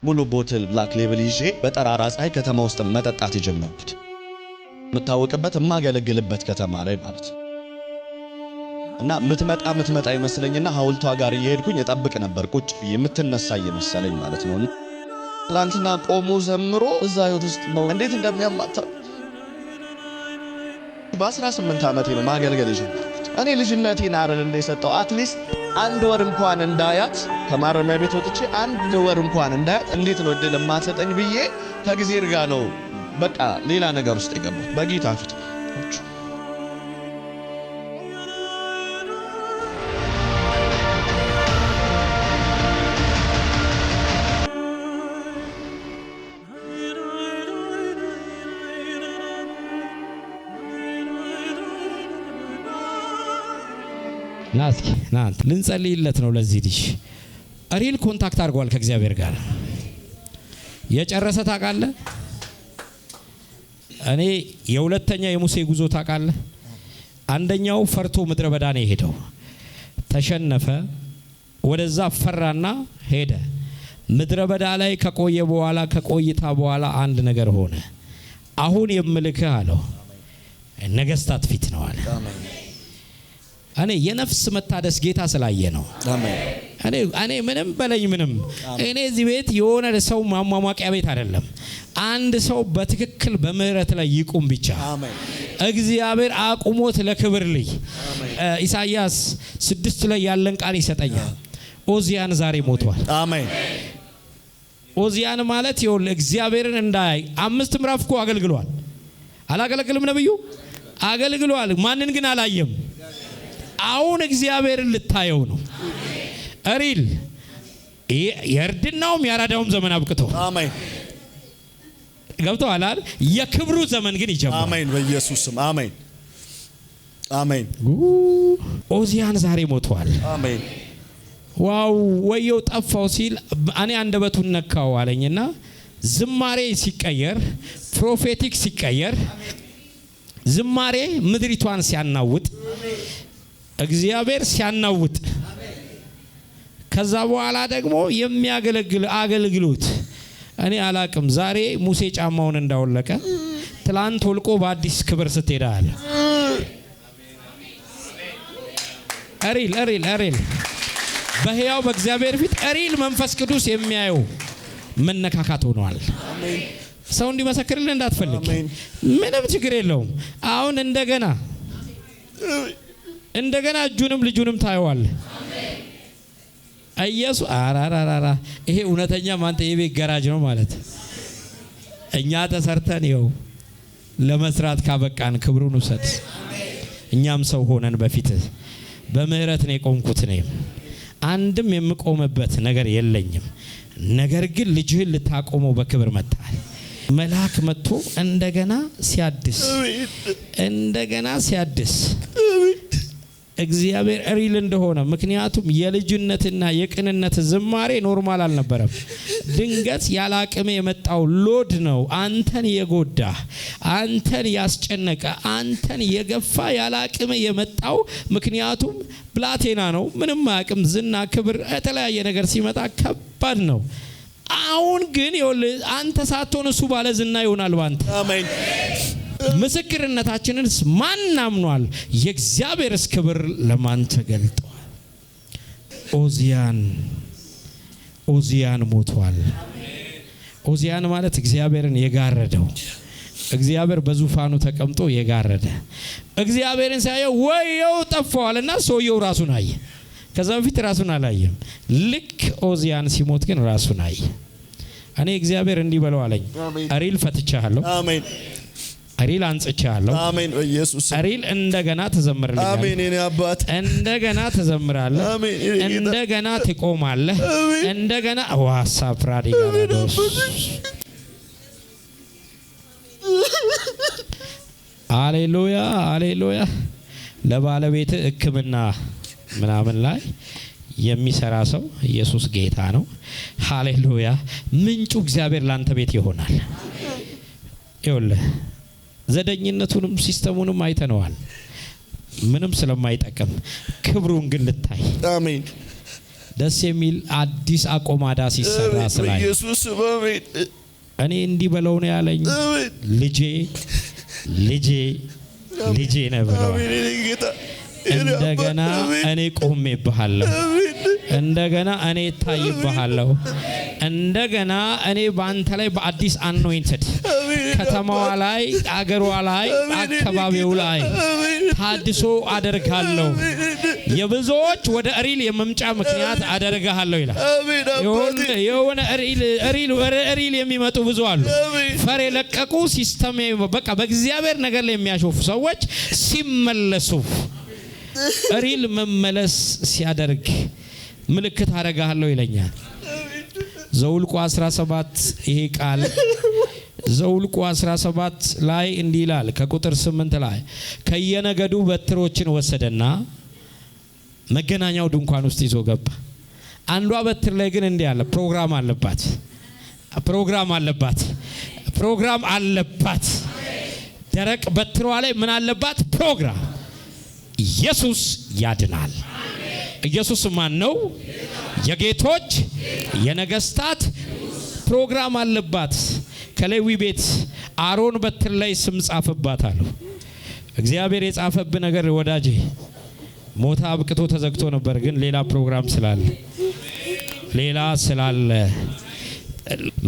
ሙሉ ቦትል ብላክ ሌብል ይዤ በጠራራ ፀሐይ ከተማ ውስጥ መጠጣት የጀመርኩት የምታወቅበት የማገለግልበት ከተማ ላይ ማለት እና ምትመጣ ይመስለኝና ሐውልቷ ጋር እየሄድኩኝ እጠብቅ ነበር ቁጭ የምትነሳ እየመሰለኝ ማለት ነው። ትላንትና ቆሞ ዘምሮ እዛ ህይወት ውስጥ ነው እንዴት እንደሚያማታ በ18 ዓመቴ ነው ማገልገል የጀመርኩት። እኔ ልጅነቴን አይደል እንደሰጠው አትሊስት አንድ ወር እንኳን እንዳያት ከማረሚያ ቤት ወጥቼ አንድ ወር እንኳን እንዳያት እንዴት ነው እድል ማሰጠኝ ብዬ ከጊዜር ጋር ነው በቃ ሌላ ነገር ውስጥ የገባው በጌታ ፊት ናስኪ ናንት ልንጸልይለት ነው። ለዚህ ልጅ ሪል ኮንታክት አድርጓል ከእግዚአብሔር ጋር የጨረሰ ታውቃለህ። እኔ የሁለተኛ የሙሴ ጉዞ ታውቃለህ። አንደኛው ፈርቶ ምድረ በዳ ነው የሄደው። ተሸነፈ፣ ወደዛ ፈራና ሄደ። ምድረ በዳ ላይ ከቆየ በኋላ ከቆይታ በኋላ አንድ ነገር ሆነ። አሁን የምልክህ አለው ነገስታት ፊት ነው አለ። እኔ የነፍስ መታደስ ጌታ ስላየ ነው። እኔ ምንም በለኝ ምንም እኔ እዚህ ቤት የሆነ ሰው ማሟሟቂያ ቤት አይደለም። አንድ ሰው በትክክል በምህረት ላይ ይቁም ብቻ። እግዚአብሔር አቁሞት ለክብር ልይ ኢሳይያስ 6 ላይ ያለን ቃል ይሰጠኛል። ኦዚያን ዛሬ ሞቷል። አሜን። ኦዚያን ማለት ይሁን እግዚአብሔርን እንዳይ 5 ምዕራፍ እኮ አገልግሏል። አላገለግልም ነብዩ አገልግሏል። ማንን ግን አላየም። አሁን እግዚአብሔርን ልታየው ነው። ሪል የእርድናውም ያራዳውም ዘመን አብቅቶ አሜን ገብቶሃል አይደል? የክብሩ ዘመን ግን ይጀምራል። አሜን በኢየሱስ ስም አሜን አሜን። ኦዚያን ዛሬ ሞቷል። አሜን። ዋው ወየው ጠፋው ሲል እኔ አንደበቱን ነካው አለኝና ዝማሬ ሲቀየር ፕሮፌቲክ ሲቀየር ዝማሬ ምድሪቷን ሲያናውጥ እግዚአብሔር ሲያናውጥ ከዛ በኋላ ደግሞ የሚያገለግል አገልግሎት እኔ አላቅም። ዛሬ ሙሴ ጫማውን እንዳወለቀ ትላንት ወልቆ በአዲስ ክብር ስትሄዳል። አሪል በሕያው በእግዚአብሔር ፊት አሪል መንፈስ ቅዱስ የሚያየው መነካካት ሆኗል። ሰው እንዲመሰክርልህ እንዳትፈልግ ምንም ችግር የለውም። አሁን እንደገና እጁንም ልጁንም ታየዋል። ኢየሱስ አራራራ ይሄ እውነተኛ ማንተ የቤት ገራጅ ነው ማለት እኛ ተሰርተን ይኸው ለመስራት ካበቃን ክብሩን ውሰድ። እኛም ሰው ሆነን በፊት በምህረት ነው የቆምኩት። ነኝ አንድም የምቆምበት ነገር የለኝም። ነገር ግን ልጅህን ልታቆመው በክብር መጣል መልአክ መጥቶ እንደገና ሲያድስ እግዚአብሔር ሪል እንደሆነ ምክንያቱም የልጅነትና የቅንነት ዝማሬ ኖርማል አልነበረም። ድንገት ያላቅም የመጣው ሎድ ነው አንተን የጎዳ አንተን ያስጨነቀ አንተን የገፋ ያላቅም የመጣው ምክንያቱም ብላቴና ነው። ምንም አቅም ዝና ክብር የተለያየ ነገር ሲመጣ ከባድ ነው። አሁን ግን ይኸውልህ አንተ ሳትሆን እሱ ባለ ዝና ይሆናል ባንተ። አሜን። ምስክርነታችንንስ ማን አምኗል? የእግዚአብሔርስ ክብር ለማን ተገልጧል? ኦዚያን ሞቷል። ኦዚያን ማለት እግዚአብሔርን የጋረደው እግዚአብሔር በዙፋኑ ተቀምጦ የጋረደ እግዚአብሔርን ሳየው ወየው ጠፋዋልና ሰውየው ራሱን አየ። ከዛ በፊት ራሱን አላየም። ልክ ኦዚያን ሲሞት ግን ራሱን አየ። እኔ እግዚአብሔር እንዲህ በለው አለኝ አሪል ፈትቻለሁ። አሜን። አሪል አንጽቻለሁ። አሜን በኢየሱስ አሪል እንደገና ተዘምርልኛል። አሜን የኔ አባት እንደገና ተዘምራለህ። አሜን እንደገና ትቆማለህ። እንደገና ዋሳ ፕራዲጋዶስ ሃሌሉያ ሃሌሉያ። ለባለቤት ሕክምና ምናምን ላይ የሚሰራ ሰው ኢየሱስ ጌታ ነው። ሃሌሉያ። ምንጩ እግዚአብሔር ላንተ ቤት ይሆናል። ይኸውልህ ዘደኝነቱንም ሲስተሙንም አይተነዋል። ምንም ስለማይጠቅም ክብሩን ግን ልታይ። አሜን። ደስ የሚል አዲስ አቆማዳ ሲሰራ ስላይ ኢየሱስ አሜን። እኔ እንዲህ በለው ነው ያለኝ። ልጄ ልጄ ልጄ ነው ብለው እንደገና እኔ ቆሜብሃለሁ፣ እንደገና እኔ እታይብሃለሁ፣ እንደገና እኔ በአንተ ላይ በአዲስ አኖይንትድ ከተማዋ ላይ አገሯ ላይ አካባቢው ላይ ታድሶ አደርጋለሁ፣ የብዙዎች ወደ ሪል የመምጫ ምክንያት አደርጋለሁ ይላል። የሆነ ሪል የሚመጡ ብዙ አሉ። ፈር የለቀቁ ሲስተም በቃ በእግዚአብሔር ነገር ላይ የሚያሾፉ ሰዎች ሲመለሱ ሪል መመለስ ሲያደርግ ምልክት አደርጋለሁ ይለኛል። ዘውልቁ 17 ይሄ ቃል ዘውልቁ 17 ላይ እንዲህ ይላል ከቁጥር 8 ላይ ከየነገዱ በትሮችን ወሰደና መገናኛው ድንኳን ውስጥ ይዞ ገባ። አንዷ በትር ላይ ግን እንዲህ አለ፣ ፕሮግራም አለባት። ደረቅ በትሯ ላይ ምን አለባት? ፕሮግራም። ኢየሱስ ያድናል። ኢየሱስ ማን ነው? የጌቶች የነገስታት ፕሮግራም አለባት። ከሌዊ ቤት አሮን በትር ላይ ስም ጻፈባት አሉ። እግዚአብሔር የጻፈብህ ነገር ወዳጄ ሞታ አብቅቶ ተዘግቶ ነበር፣ ግን ሌላ ፕሮግራም ስላለ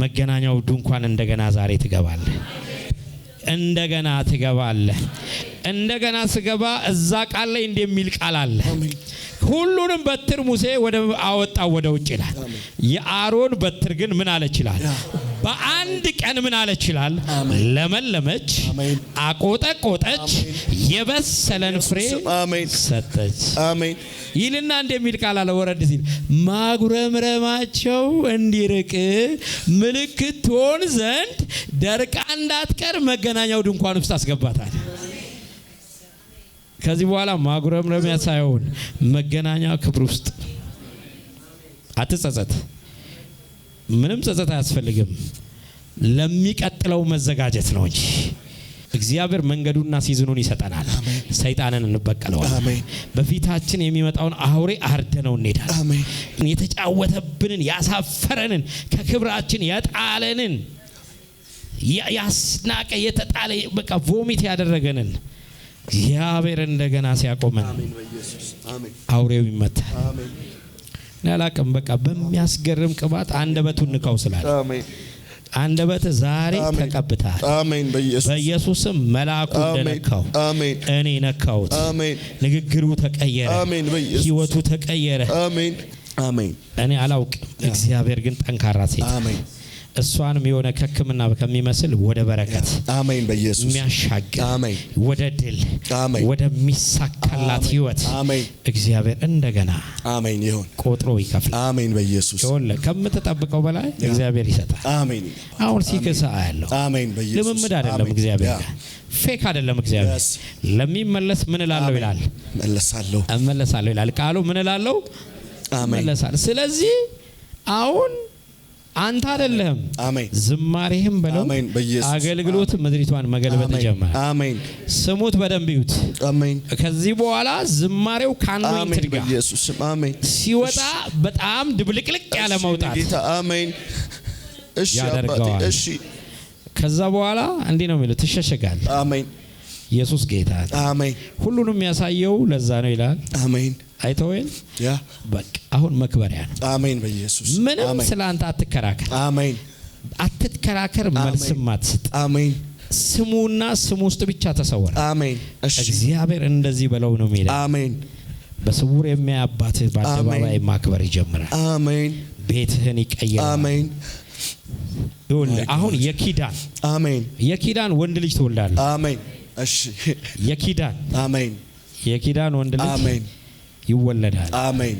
መገናኛው ድንኳን እንደገና ዛሬ ትገባለህ። እንደገና ስገባ እዛ ቃል ላይ እንደሚል ቃል አለ። ሁሉንም በትር ሙሴ አወጣው ወደ ውጭ ይላል። የአሮን በትር ግን ምን አለች ይላል? በአንድ ቀን ምን አለች ይላል? ለመለመች፣ አቆጠቆጠች፣ የበሰለን ፍሬ ሰጠች ይልና እንደሚል ቃል አለ። ወረድ ሲል ማጉረምረማቸው እንዲርቅ ምልክት ትሆን ዘንድ ደርቃ እንዳትቀር መገናኛው ድንኳን ውስጥ አስገባታል። ከዚህ በኋላ ማጉረምረሚያ ሳይሆን መገናኛ ክብር ውስጥ አትጸጸት። ምንም ጸጸት አያስፈልግም። ለሚቀጥለው መዘጋጀት ነው እንጂ እግዚአብሔር መንገዱና ሲዝኑን ይሰጠናል። ሰይጣንን እንበቀለዋለን። በፊታችን የሚመጣውን አውሬ አርደነው እንሄዳለን። የተጫወተብንን ያሳፈረንን ከክብራችን ያጣለንን ያስናቀ የተጣለ በቃ ቮሚት ያደረገንን እግዚአብሔር እንደገና ሲያቆመን አውሬው ይመታል። ናላቀም በቃ በሚያስገርም ቅባት አንደበቱን ንካው ስላለ አንደበት ዛሬ ተቀብታል። አሜን። በኢየሱስም መልአኩ እንደነካው እኔ ነካውት። ንግግሩ ተቀየረ። ህይወቱ ተቀየረ። አሜን። እኔ አላውቅም፣ እግዚአብሔር ግን ጠንካራ ሴት እሷንም የሆነ ከክምና ከሚመስል ወደ በረከት አሜን በኢየሱስ የሚያሻግር ወደ ድል ወደሚሳካላት ህይወት እግዚአብሔር እንደገና አሜን ይሁን ቆጥሮ ይከፍል። አሜን በኢየሱስ ከምትጠብቀው በላይ እግዚአብሔር ይሰጣል። አሜን። አሁን ሲከሳ ያለው አሜን በኢየሱስ ልምምድ አይደለም፣ እግዚአብሔር ፌክ አይደለም። እግዚአብሔር ለሚመለስ ምን እላለሁ ይላል? እመለሳለሁ ይላል ቃሉ። ምን እላለሁ? እመለሳለሁ። ስለዚህ አሁን አንተ አይደለም ዝማሬህም በለው አገልግሎት ምድሪቷን መገልበጥ ጀመረ። አሜን። ስሙት በደንብ ይዩት። አሜን። ከዚህ በኋላ ዝማሬው ካኖይንትድ ጋር ሲወጣ በጣም ድብልቅልቅ ያለ መውጣት አሜን ያደርገዋል። እሺ ከዛ በኋላ እንዲህ ነው የሚለው ትሸሸጋል። አሜን። ኢየሱስ ጌታ አሜን። ሁሉንም ያሳየው ለዛ ነው ይላል። አሜን። አይተወል ያ በቃ አሁን መክበሪያ ነው። አሜን በኢየሱስ ምንም ስላንተ አትከራከር። አሜን። አትከራከር፣ መልስም አትስጥ። አሜን። ስሙና ስሙ ውስጥ ብቻ ተሰወረ። አሜን። እግዚአብሔር እንደዚህ በለው ነው የሚለው። አሜን። በስውር የሚያባትህ በአደባባይ ማክበር ይጀምራል። አሜን። ቤትህን ይቀየራል። አሜን። አሁን የኪዳን ወንድ ልጅ ትወልዳለህ። አሜን። እሺ የኪዳን ወንድ ልጅ አሜን ይወለዳል። አሜን።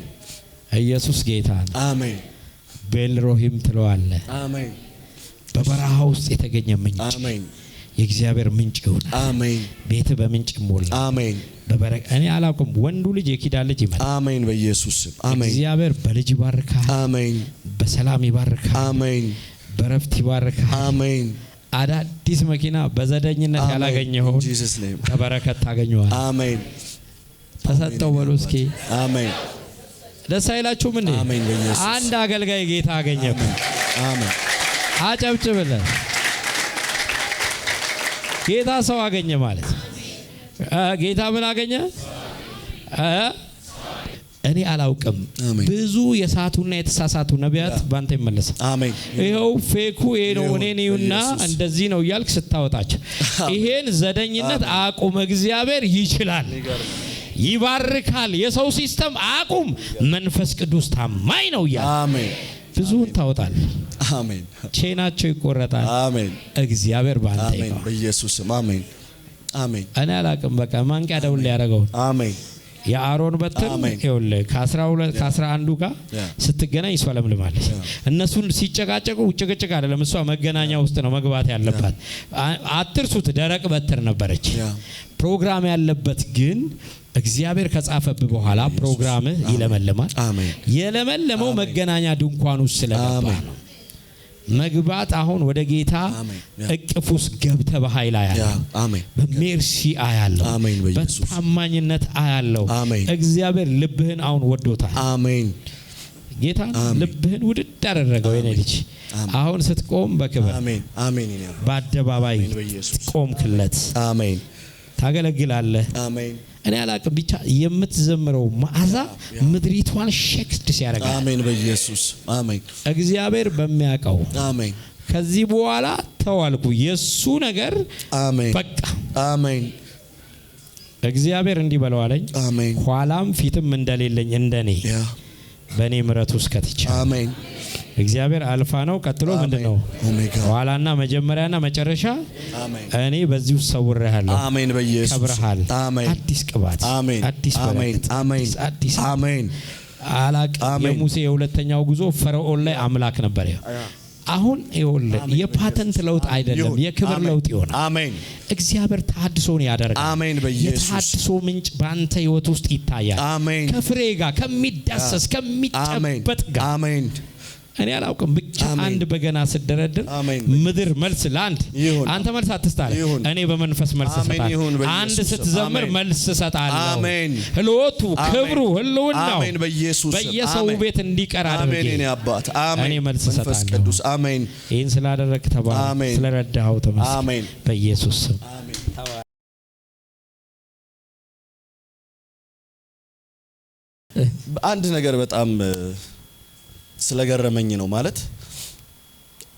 ኢየሱስ ጌታ ነው። አሜን። ቤልሮሂም ትለዋለህ። አሜን። በበረሃ ውስጥ የተገኘ ምንጭ አሜን የእግዚአብሔር ምንጭ ይሁን። አሜን። ቤት በምንጭ ይሞላ። አሜን። እኔ አላውቅም፣ ወንዱ ልጅ የኪዳን ልጅ ይመጣ። አሜን በኢየሱስ ስም። አሜን። እግዚአብሔር በልጅ ይባርካል። አሜን። በሰላም ይባርካል። አሜን። በረፍት ይባርካል። አሜን። አዳዲስ መኪና በዘደኝነት ያላገኘው በበረከት ታገኘዋል። አሜን። ተሰጠው በሉ እስኪ አሜን። ደስ አይላችሁም እንዴ? አሜን በኢየሱስ አንድ አገልጋይ ጌታ አገኘ። አሜን አጨብጭብለት። ጌታ ሰው አገኘ ማለት ጌታ ምን አገኘ? እኔ አላውቅም። ብዙ የሳቱና የተሳሳቱ ነቢያት ባንተ ይመለሳል። አሜን። ይሄው ፌኩ ይሄ ነው እኔ ነውና እንደዚህ ነው እያልክ ስታወጣቸው ይሄን ዘደኝነት አቁም። እግዚአብሔር ይችላል፣ ይባርካል። የሰው ሲስተም አቁም። መንፈስ ቅዱስ ታማኝ ነው እያልክ አሜን ብዙውን ታወጣል። አሜን። ቼናቸው ይቆረጣል። አሜን። እግዚአብሔር ባንተ አሜን በኢየሱስ አሜን አሜን። እኔ አላውቅም። በቃ ማንቂያ ደውል ያደረገው አሜን። የአሮን በትር ይኸውልህ ከ11 ጋር ስትገናኝ እሷ ለምልማለች። እነሱን ሲጨቃጨቁ ጭቅጭቅ አይደለም፣ እሷ መገናኛ ውስጥ ነው መግባት ያለባት። አትርሱት፣ ደረቅ በትር ነበረች። ፕሮግራም ያለበት ግን እግዚአብሔር ከጻፈብ በኋላ ፕሮግራምህ ይለመልማል። የለመለመው መገናኛ ድንኳን ውስጥ ስለገባ ነው። መግባት አሁን ወደ ጌታ እቅፍ ውስጥ ገብተ በኃይል አያለው፣ በሜርሲ አያለው፣ በታማኝነት አያለው። እግዚአብሔር ልብህን አሁን ወዶታል። አሜን። ጌታ ልብህን ውድድ አደረገው። የኔ ልጅ አሁን ስትቆም በክብር አሜን፣ በአደባባይ ቆምክለት። አሜን። ታገለግላለህ። አሜን። እኔ አላቅም ብቻ የምትዘምረው መዓዛ ምድሪቷን ሸክድ ሲያደርጋል። አሜን በኢየሱስ አሜን። እግዚአብሔር በሚያውቀው አሜን። ከዚህ በኋላ ተዋልኩ የሱ ነገር አሜን በቃ አሜን። እግዚአብሔር እንዲህ በለው አለኝ። አሜን። ኋላም ፊትም እንደሌለኝ እንደኔ በእኔ ምሕረት ውስጥ ከትቼ አሜን። እግዚአብሔር አልፋ ነው። ቀጥሎ ምንድነው? ኋላና መጀመሪያና መጨረሻ። እኔ በዚህ ውስጥ ሰውሬሃለሁ። አሜን በኢየሱስ ከብርሃል። አዲስ ቅባት፣ አዲስ በረከት፣ አዲስ አሜን። አላቅም። የሙሴ የሁለተኛው ጉዞ ፈርዖን ላይ አምላክ ነበር። አሁን ይኸውልህ የፓተንት ለውጥ አይደለም፣ የክብር ለውጥ ይሆናል። አሜን። እግዚአብሔር ተሐድሶን ያደርጋል። አሜን በኢየሱስ የተሐድሶ ምንጭ ባንተ ህይወት ውስጥ ይታያል። አሜን። ከፍሬ ጋር ከሚዳሰስ ከሚጨበጥ ጋር አሜን። እኔ አላውቅም ብቻ አንድ በገና ስደረድር ምድር መልስ ለአንድ አንተ መልስ አትስጣለ፣ እኔ በመንፈስ መልስ እሰጣለሁ። አንድ ስትዘምር መልስ እሰጣለሁ። አሜን። ህልውቱ ክብሩ ህልውናው በየሰው ቤት እንዲቀር አድርጌ እኔ መልስ እሰጣለሁ። አሜን። ይህን ስላደረግክ ተባረክ፣ ስለረዳኸው ተመስገን በኢየሱስ ስም። አንድ ነገር በጣም ስለገረመኝ ነው። ማለት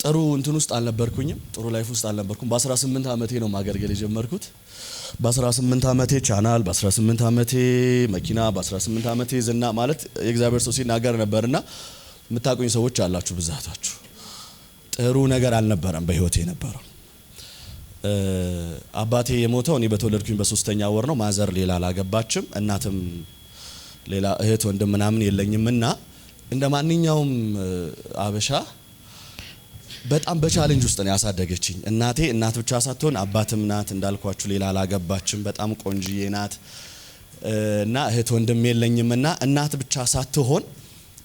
ጥሩ እንትን ውስጥ አልነበርኩኝም፣ ጥሩ ላይፍ ውስጥ አልነበርኩም። በ18 ዓመቴ ነው ማገልገል የጀመርኩት። በ18 ዓመቴ ቻናል፣ በ18 ዓመቴ መኪና፣ በ18 ዓመቴ ዝና ማለት የእግዚአብሔር ሰው ሲናገር ነበርና የምታውቁኝ ሰዎች አላችሁ ብዛታችሁ። ጥሩ ነገር አልነበረም በህይወቴ የነበረው። አባቴ የሞተው እኔ በተወለድኩኝ በ3ኛ ወር ነው። ማዘር ሌላ አላገባችም፣ እናትም ሌላ እህት ወንድም ምናምን የለኝምና እንደ ማንኛውም አበሻ በጣም በቻሌንጅ ውስጥ ነው ያሳደገችኝ እናቴ። እናት ብቻ ሳትሆን አባትም ናት፣ እንዳልኳችሁ ሌላ አላገባችም፣ በጣም ቆንጂዬ ናት እና እህት ወንድም የለኝምና እናት ብቻ ሳትሆን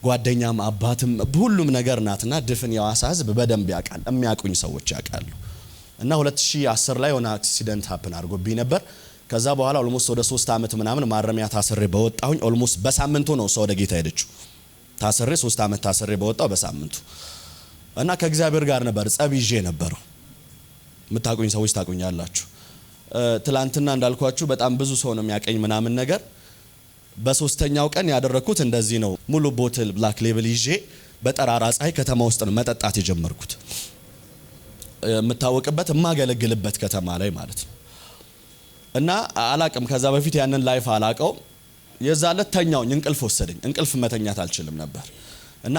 ጓደኛም አባትም ሁሉም ነገር ናትና ድፍን የሐዋሳ ህዝብ በደንብ ያውቃል፣ የሚያውቁኝ ሰዎች ያውቃሉ። እና 2010 ላይ ሆነ አክሲደንት ሀፕን አድርጎብኝ ነበር። ከዛ በኋላ ኦልሞስት ወደ 3 ዓመት ምናምን ማረሚያ ታስሬ በወጣሁኝ። ኦልሞስት በሳምንቱ ነው ሰው ወደ ጌታ ሄደችው። ታስሬ 3 ዓመት ታስሬ በወጣው በሳምንቱ እና ከእግዚአብሔር ጋር ነበር ጸብ ይዤ ነበረው። የምታውቁኝ ሰዎች ታውቁኛላችሁ። ትላንትና እንዳልኳችሁ በጣም ብዙ ሰው ነው የሚያቀኝ ምናምን ነገር። በ3ኛው ቀን ያደረኩት እንደዚህ ነው። ሙሉ ቦትል ብላክ ሌብል ይዤ በጠራራ ፀሐይ ከተማ ውስጥ ነው መጠጣት የጀመርኩት። የምታወቅበት የማገለግልበት ከተማ ላይ ማለት ነው። እና አላቅም ከዛ በፊት ያንን ላይፍ አላቀው። የዛለት ተኛውኝ፣ እንቅልፍ ወሰደኝ። እንቅልፍ መተኛት አልችልም ነበር እና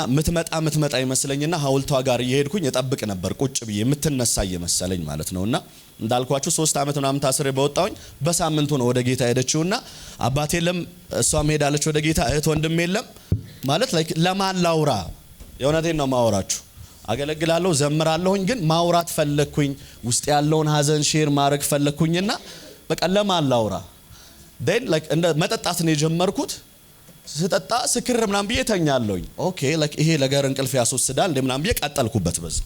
ምትመጣ ይመስለኝና ሐውልቷ ጋር እየሄድኩኝ እጠብቅ ነበር ቁጭ ብዬ የምትነሳ እየመሰለኝ ማለት ነውና እንዳልኳችሁ 3 ዓመት ምናምን ታስሬ በወጣሁኝ በሳምንቱ ነው ወደ ጌታ ሄደችውና አባቴ የለም፣ እሷም ሄዳለች ወደ ጌታ። እህት ወንድም የለም ማለት ላይክ ለማን ላውራ? የእውነቴን ነው ማወራችሁ። አገለግላለሁ፣ ዘምራለሁኝ፣ ግን ማውራት ፈለኩኝ። ውስጥ ያለውን ሀዘን ሼር ማድረግ ፈለኩኝና በቃ ለማን ላውራ? ዴን ላይክ እንደ መጠጣት ነው የጀመርኩት። ስጠጣ ስክር ምናምን ብዬ ተኛለሁኝ። ኦኬ ላይክ ይሄ ነገር እንቅልፍ ያስወስዳል እንደ ምናምን ብዬ ቀጠልኩበት በዛ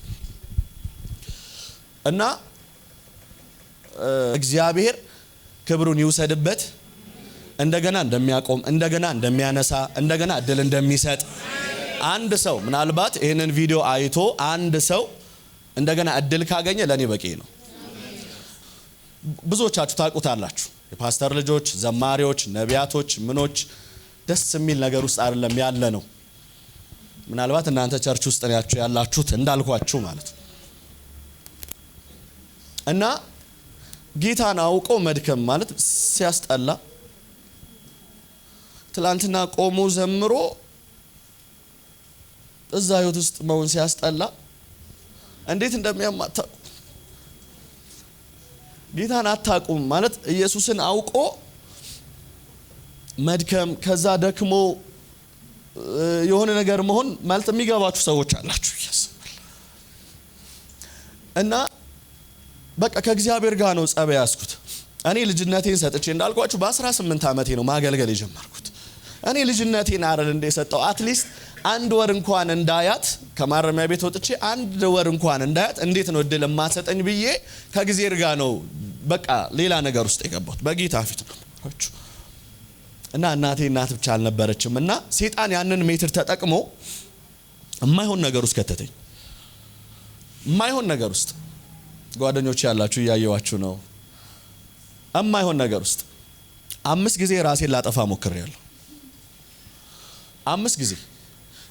እና እግዚአብሔር ክብሩን ይውሰድበት። እንደገና እንደሚያቆም፣ እንደገና እንደሚያነሳ፣ እንደገና እድል እንደሚሰጥ አንድ ሰው ምናልባት ይህንን ቪዲዮ አይቶ አንድ ሰው እንደገና እድል ካገኘ ለኔ በቂ ነው። ብዙዎቻችሁ ታውቁታላችሁ። የፓስተር ልጆች፣ ዘማሪዎች፣ ነቢያቶች፣ ምኖች ደስ የሚል ነገር ውስጥ አይደለም ያለ ነው። ምናልባት እናንተ ቸርች ውስጥ ያላችሁት እንዳልኳችሁ ማለት ነው። እና ጌታን አውቆ መድከም ማለት ሲያስጠላ፣ ትላንትና ቆሞ ዘምሮ እዛ ህይወት ውስጥ መሆን ሲያስጠላ እንዴት እንደሚያማታ ጌታን አታቁም ማለት ኢየሱስን አውቆ መድከም፣ ከዛ ደክሞ የሆነ ነገር መሆን ማለት የሚገባችሁ ሰዎች አላችሁ ያስባል። እና በቃ ከእግዚአብሔር ጋር ነው ጸበ ያስኩት። እኔ ልጅነቴን ሰጥቼ እንዳልኳችሁ በ18 ዓመቴ ነው ማገልገል የጀመርኩት። እኔ ልጅነቴን አይደል እንደሰጠው አትሊስት አንድ ወር እንኳን እንዳያት ከማረሚያ ቤት ወጥቼ አንድ ወር እንኳን እንዳያት እንዴት ነው እድል ማሰጠኝ ብዬ ከእግዚአብሔር ጋር ነው በቃ ሌላ ነገር ውስጥ የገባሁት በጌታ ፊት ነው። እና እናቴ እናት ብቻ አልነበረችም። እና ሰይጣን ያንን ሜትር ተጠቅሞ የማይሆን ነገር ውስጥ ከተተኝ። የማይሆን ነገር ውስጥ ጓደኞች ያላችሁ እያየዋችሁ ነው። የማይሆን ነገር ውስጥ 5 ጊዜ ራሴን ላጠፋ ሞክሬያለሁ። 5 ጊዜ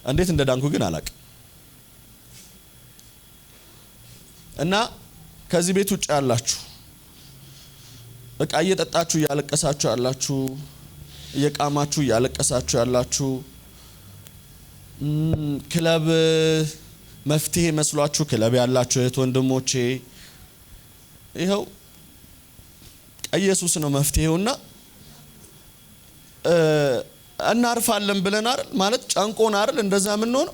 እንዴት እንደዳንኩ ግን አላቅም። እና ከዚህ ቤት ውጭ ያላችሁ በቃ እየጠጣችሁ እያለቀሳችሁ ያላችሁ፣ እየቃማችሁ እያለቀሳችሁ ያላችሁ፣ ክለብ መፍትሄ መስሏችሁ ክለብ ያላችሁ እህት ወንድሞቼ ይኸው ኢየሱስ ነው መፍትሄውና እናርፋለን ብለን አይደል ማለት ጫንቆን አይደል እንደዛ ምን ሆነ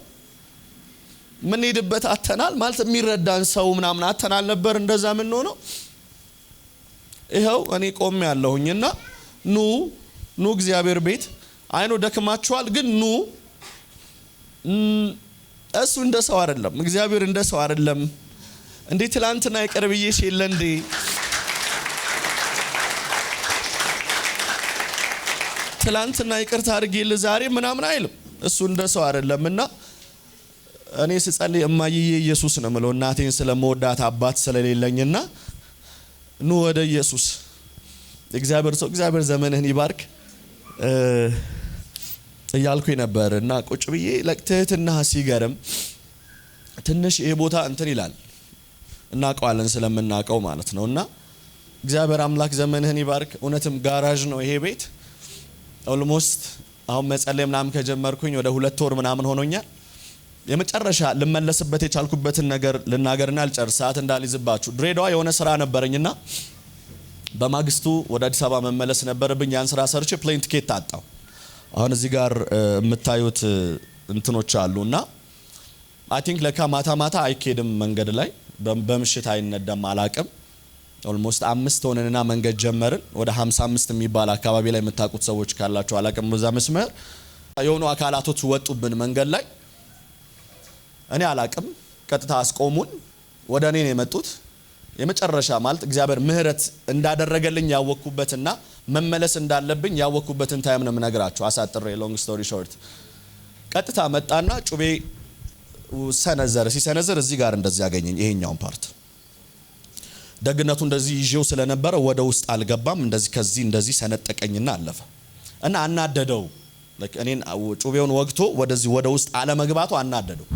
ምን ሄድበት አተናል ማለት የሚረዳን ሰው ምናምን አተናል ነበር እንደዛ ምን ሆነ። ይኸው እኔ ቆም ያለሁኝና ኑ እግዚአብሔር ቤት አይኖ ደክማችኋል ግን ኑ። እሱ እንደ ሰው አይደለም፣ እግዚአብሔር እንደ ሰው አይደለም። እንዴ ትላንትና ይቀርብዬሽ የለ እንዴ ትላንትና ይቅርታ አድርጌልህ ዛሬ ምናምን አይልም። እሱ እንደ ሰው አይደለምና እኔ ስጸልይ እማዬ ኢየሱስ ነው የምለው እናቴን ስለመወዳት አባት ስለሌለኝና ኑ ወደ ኢየሱስ። እግዚአብሔር ሰው እግዚአብሔር ዘመንህን ይባርክ እያልኩኝ ነበር። እና ቁጭ ብዬ ለቅትህትና ሲገርም ትንሽ ይሄ ቦታ እንትን ይላል እናውቀዋለን ስለምናውቀው ማለት ነው። እና እግዚአብሔር አምላክ ዘመንህን ይባርክ። እውነትም ጋራዥ ነው ይሄ ቤት። ኦልሞስት አሁን መጸለይ ምናምን ከጀመርኩኝ ወደ 2 ወር ምናምን ሆኖኛል። የመጨረሻ ልመለስበት የቻልኩበትን ነገር ልናገርና ልጨርስ ሰዓት እንዳልይዝባችሁ። ድሬዳዋ የሆነ ስራ ነበረኝና በማግስቱ ወደ አዲስ አበባ መመለስ ነበረብኝ። ያን ስራ ሰርቼ ፕሌን ቲኬት አጣው። አሁን እዚህ ጋር የምታዩት እንትኖች አሉና አይ ቲንክ ለካ ማታ አይኬድም መንገድ ላይ በምሽት አይነዳም አላቅም። ኦልሞስት 5 ሆነንና መንገድ ጀመርን። ወደ 55 የሚባል አካባቢ ላይ የምታውቁት ሰዎች ካላችሁ አላቅም። በዛ መስመር የሆኑ አካላቶች ወጡብን መንገድ ላይ። እኔ አላቅም፣ ቀጥታ አስቆሙን። ወደ እኔ ነው የመጡት። የመጨረሻ ማለት እግዚአብሔር ምህረት እንዳደረገልኝ ያወኩበትና መመለስ እንዳለብኝ ያወኩበትን ታይም ነው የምነግራችሁ። አሳጥሬ ሎንግ ስቶሪ ሾርት ቀጥታ መጣና ጩቤ ሰነዘረ። ሲሰነዘር እዚህ ጋር እንደዚህ ያገኘኝ ይሄኛውን ፓርት። ደግነቱ እንደዚህ ይዤው ስለነበረ ወደ ውስጥ አልገባም። እንደዚህ ከዚህ እንደዚህ ሰነጠቀኝና አለፈ። እና አናደደው። እኔን ጩቤውን ወግቶ ወደዚህ ወደ ውስጥ አለመግባቱ አናደደው።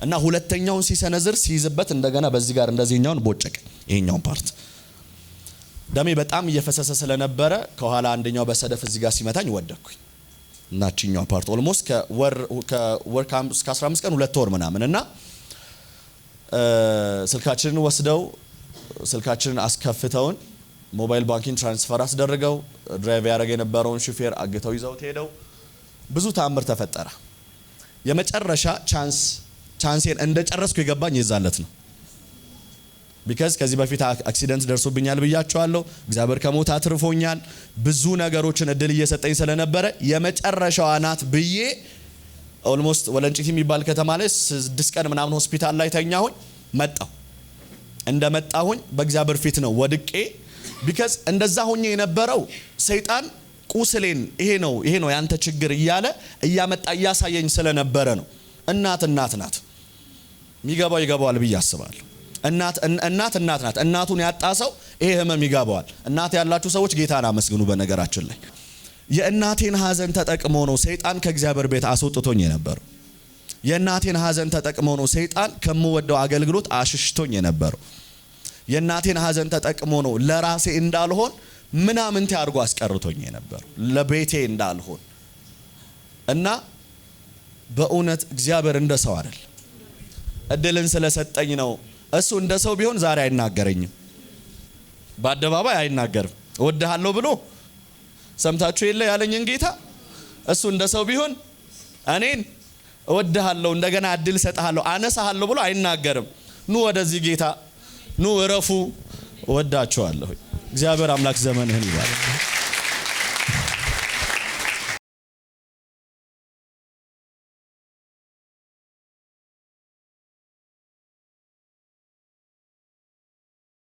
እና ሁለተኛውን ሲሰነዝር ሲይዝበት እንደገና በዚህ ጋር እንደዚህኛውን ቦጨቀ። ይሄኛውን ፓርት ደሜ በጣም እየፈሰሰ ስለነበረ ከኋላ አንደኛው በሰደፍ እዚህ ጋር ሲመታኝ ወደኩኝ። እናችኛው ፓርት ኦልሞስት ከወር እስከ 15 ቀን 2 ወር ምናምን። እና ስልካችንን ወስደው ስልካችንን አስከፍተውን ሞባይል ባንኪንግ ትራንስፈር አስደርገው ድራይቭ ያደረገ የነበረውን ሹፌር አግተው ይዘውት ሄደው ብዙ ተአምር ተፈጠረ። የመጨረሻ ቻንሴን እንደጨረስኩ የገባኝ የዛለት ነው። ቢካዝ ከዚህ በፊት አክሲደንት ደርሶብኛል ብያቸዋለሁ። እግዚአብሔር ከሞት አትርፎኛል። ብዙ ነገሮችን እድል እየሰጠኝ ስለነበረ የመጨረሻዋ ናት ብዬ ኦልሞስት ወለንጪቲ የሚባል ከተማ ላይ 6 ቀን ምናምን ሆስፒታል ላይ ተኛሁኝ። እንደመጣሁኝ በእግዚአብሔር ፊት ነው ወድቄ። ቢካዝ እንደዛ ሆኜ የነበረው ሰይጣን ቁስሌን ይሄ ነው ያንተ ችግር እያለ እያመጣ እያሳየኝ ስለነበረ ነው። እናት ናት። የሚገባው ይገባዋል ብዬ አስባለሁ። እናት ናት። እናቱን ያጣ ሰው ይሄ ህመም ይገባዋል። እናት ያላችሁ ሰዎች ጌታን አመስግኑ። በነገራችን ላይ የእናቴን ሐዘን ተጠቅሞ ነው ሰይጣን ከእግዚአብሔር ቤት አስወጥቶኝ የነበረው። የእናቴን ሐዘን ተጠቅሞ ነው ሰይጣን ከምወደው አገልግሎት አሽሽቶኝ የነበረው። የእናቴን ሐዘን ተጠቅሞ ነው ለራሴ እንዳልሆን ምናምንቴ አድርጎ አስቀርቶኝ የነበረው፣ ለቤቴ እንዳልሆን እና በእውነት እግዚአብሔር እንደ ሰው አይደል፣ እድልን ስለሰጠኝ ነው። እሱ እንደ ሰው ቢሆን ዛሬ አይናገረኝም፣ በአደባባይ አይናገርም። እወድሃለሁ ብሎ ሰምታችሁ የለ ያለኝን ጌታ። እሱ እንደ ሰው ቢሆን እኔን እወድሃለሁ እንደገና እድል ሰጥሃለሁ አነሳሃለሁ ብሎ አይናገርም። ኑ ወደዚህ ጌታ ኑ እረፉ፣ እወዳችኋለሁ። እግዚአብሔር አምላክ ዘመንህን ይባርክ።